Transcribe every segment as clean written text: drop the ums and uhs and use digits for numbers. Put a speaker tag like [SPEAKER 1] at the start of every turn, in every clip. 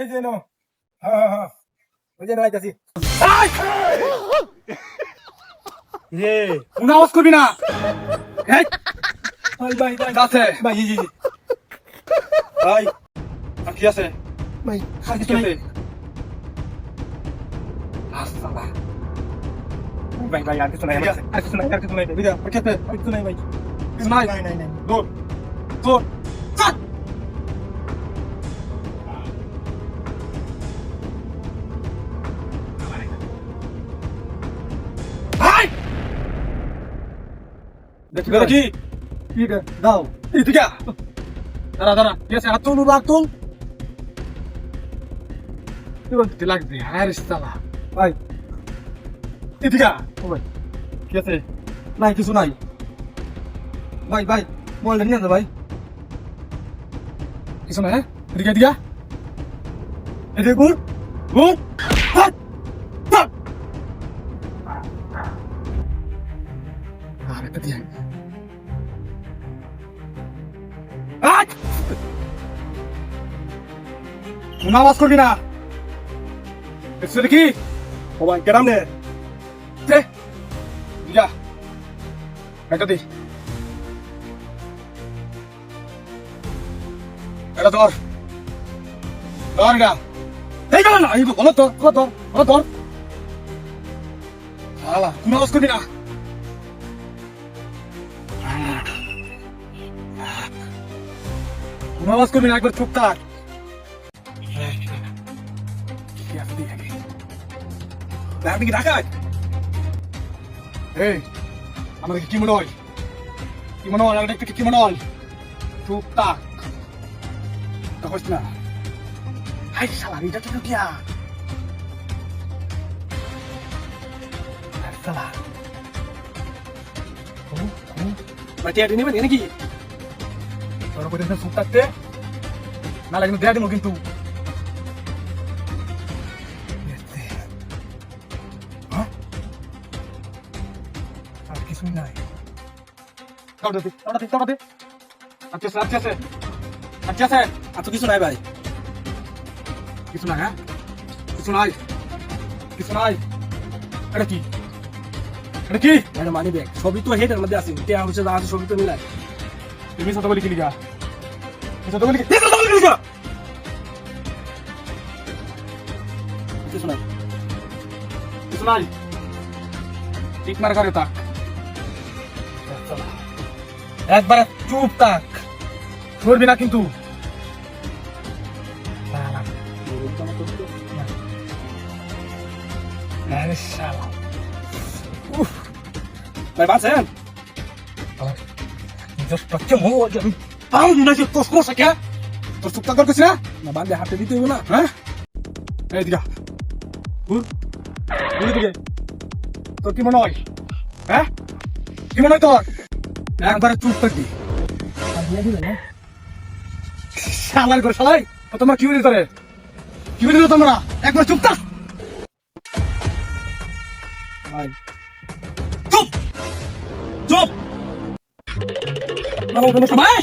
[SPEAKER 1] এই যে নাও। হ্যাঁ হ্যাঁ ওই যে নাইতাছি। রে কোনো আওয়াজ করবি না। এই ভাই ভাই ভাই আছে ভাই জি জি জি। ভাই আর কি আছে ভাই আর কিছু নাই। আসসালাম ভাই ভাই আর কিছু নাই আর কিছু নাই আর কিছু নাই বিদা আর কিছু নাই ভাই কিছু নাই নাই নাই নাই দৌড় দৌড় চাট ভাই দেখি দেখি কি দাও এই তুই দাঁড়া দাঁড়া ঠিক আছে হাত তুল তুল তুই বলতে লাগবে আর সালা ভাই এদিকে ও ভাই কি আছে নাই কিছু নাই ভাই ভাই মোবাইলটা নিয়ে ভাই কিছু নাই এদিকে এদিকে এদিকে গুড় গুড় আর একটা দিয়ে কোনো আওয়াজ করবি না দেখছো দেখি ও ভাই কেরাম নে যা একটা দি এটা ধর ধর এটা এই গেল না এই বলো তো ধর শালা কোনো আওয়াজ করবি না কোনো আওয়াজ করবি না একবার চুপ থাক আপনি কি ঢাকায় এই আমাদের কি মনে হয় কি মনে হয় আমাদের কি মনে হয় চুপ থাক কইস না হাই শালা এটা তো কি শালা বাটিয়া দিনে মানে নাকি তোর উপরে চুপ থাকতে না লাগে দেয়া দিব কিন্তু নাই আচ্ছা কিছু নাই ভাই কিছু নাই হ্যাঁ কিছু নাই কিছু নাই এটা কি এটা কি এটা মানি ব্যাগ সবই তো হেডের মধ্যে আছে তে হচ্ছে না সবই তো মিলাই তুমি সাথে বলি কি লিখা সাথে বলি কি লিখা কিছু নাই কিছু নাই ঠিক মার করে তাক একবারে চুপ থাক সরবি না কিন্তু ভাই বাঁচেন তোর চুপ থাক করছিস না বান্ধে হাতে দিতে হইব না হ্যাঁ এইদিকে তোর কি মনে হয় হ্যাঁ কি মনে হয় তোর একবারে চুপ থাকবি শালাই করে শালাই তোমরা কি বলি তোরে কি বলি তোমরা একবার চুপ থাক চুপ চুপ সবাই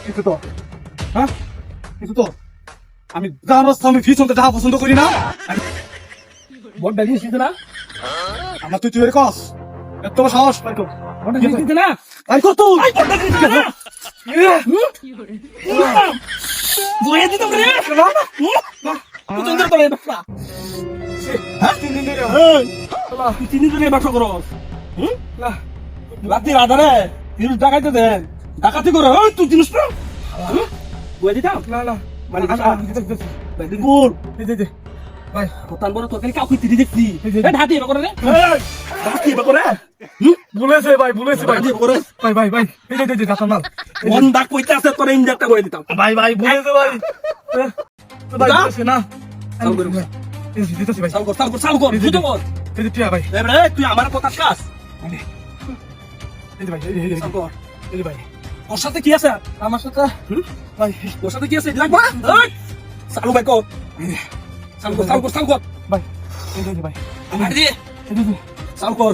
[SPEAKER 1] কিছু তো হ্যাঁ কিছু তো আমি আমি ফি শুনতে যাহা পছন্দ করি না বড় ব্যাগি শিখতে না আমার তুই তুই কস এত সাহস পাই তো দিতে না আই কত বয়ে দিতে রে তুই তো তোরে বাসা হ্যাঁ তিন দিন ধরে আল্লাহ তিন দিন ধরে বাসা করস না রাতে রাধারে জিনিস ডাকাইতে দে ডাকাতি করে ওই তুই জিনিস না বয়ে দিতাম না না মানে দিতে বল দে ভাই তোতান বড় তোকে কাউকে তিরি দেখছি এ ঢাতি এবা করে রে ঢাতি এবা করে বলেছে ভাই ভাই ভাই ভাই এই দে দাতা মাল কোন দাগ কইতে আছে তোরে ইনজেক্টটা করে দিতাম ভাই ভাই বলেছে ভাই তো ভাই বলেছে না চাল করে এই দিতেছি ভাই চাল কর বুঝো কর এই টিয়া ভাই এ রে তুই আমার কথা কাজ এই ভাই এই চাল কর এই ভাই ওর সাথে কি আছে আমার সাথে ভাই ওর সাথে কি আছে লাগবা চালু ভাই কর Sangkut. Bay. Ini bay. Ini. Sangkut.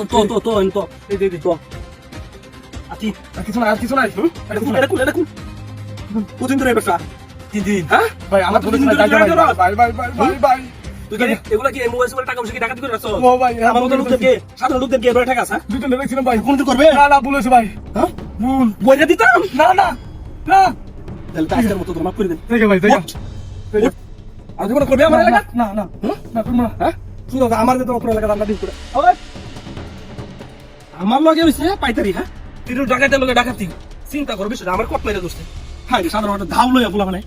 [SPEAKER 1] To. Aki sunai. Ada kul. কতদিন ধরে এই ব্যবসা?
[SPEAKER 2] 3 দিন
[SPEAKER 1] হ্যাঁ?
[SPEAKER 2] ভাই আমার
[SPEAKER 1] তুই
[SPEAKER 2] পুলিশ
[SPEAKER 1] তিন দিন
[SPEAKER 2] ভাই
[SPEAKER 1] ধরে করস?
[SPEAKER 2] ভাই ভাই ভাই ভাই ভাই
[SPEAKER 1] তুই কি এগুলা কি এই মোবাইল সুবাইল টাকা পয়সা কি ডাকাতি করে রাখছো?
[SPEAKER 2] ও ভাই
[SPEAKER 1] আমার মতো লোকদেরকে, সাধারণ লোকদেরকে এভাবে ঠেকাস, হ্যাঁ?
[SPEAKER 2] দুটো দেখছিলাম ভাই
[SPEAKER 1] কোনদিন করবে?
[SPEAKER 2] না না ভুল হয়েছে ভাই
[SPEAKER 1] হ্যাঁ?
[SPEAKER 2] ভুল
[SPEAKER 1] বইটা দিতাম?
[SPEAKER 2] না না না
[SPEAKER 1] তাহলে তো আজকের মতো তোর মাফ করে দেন।
[SPEAKER 2] দেখে ভাই দেখে
[SPEAKER 1] উঠ। উঠ। আর জীবনে করবে আমার এলাকা?
[SPEAKER 2] না না
[SPEAKER 1] হুম?
[SPEAKER 2] না তুমি না
[SPEAKER 1] হ্যাঁ? শুনো, আমার যে তোমার এলাকা আমরা দিন করে। ওই! আমার লগে হইছে পাইতারি, হ্যাঁ? তুই ডাকাতের লগে ডাকাতি। চিন্তা করবি, আমার কট মেরে দোষে। হ্যাঁ, সাধারণ একটা ধাও লইয়া বলা মানে